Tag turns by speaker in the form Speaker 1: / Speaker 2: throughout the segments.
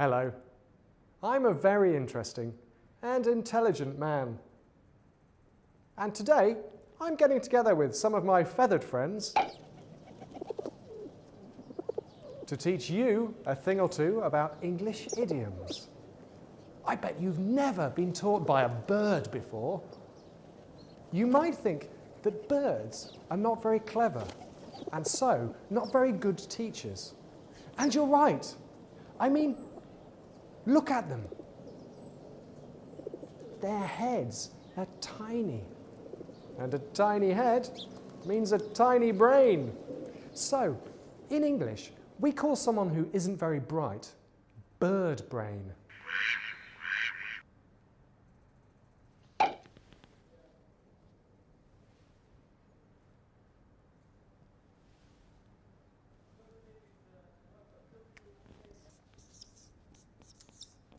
Speaker 1: Hello. I'm a very interesting and intelligent man. And today, I'm getting together with some of my feathered friends to teach you a thing or two about English idioms. I bet you've never been taught by a bird before. You might think that birds are not very clever and so not very good teachers. And you're right. I mean, look at them. Their heads are tiny. And a tiny head means a tiny brain. So, in English, we call someone who isn't very bright bird brain.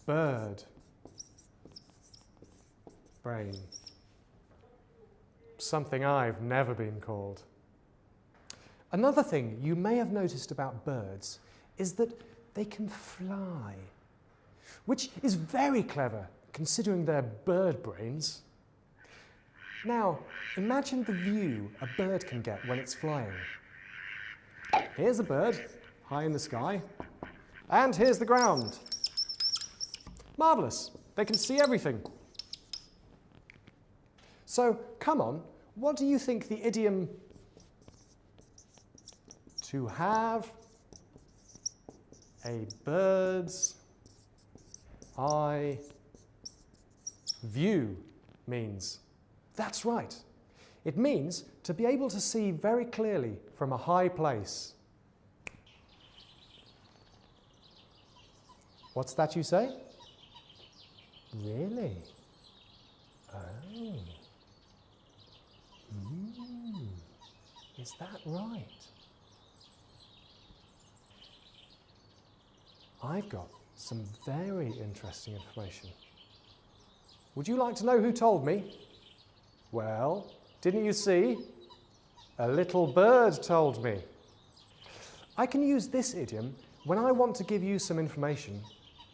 Speaker 1: Bird brain. Something I've never been called. Another thing you may have noticed about birds is that they can fly, which is very clever considering their bird brains. Now, imagine the view a bird can get when it's flying. Here's a bird, high in the sky, and here's the ground. Marvellous, they can see everything. So, come on, what do you think the idiom to have a bird's eye view means? That's right. It means to be able to see very clearly from a high place. What's that you say? Really? Oh. Is that right? I've got some very interesting information. Would you like to know who told me? Well, didn't you see? A little bird told me. I can use this idiom when I want to give you some information,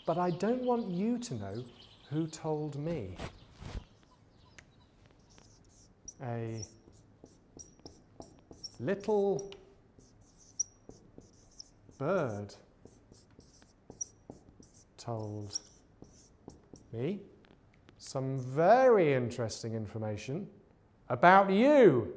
Speaker 1: but I don't want you to know who told me. A little bird told me some very interesting information about you.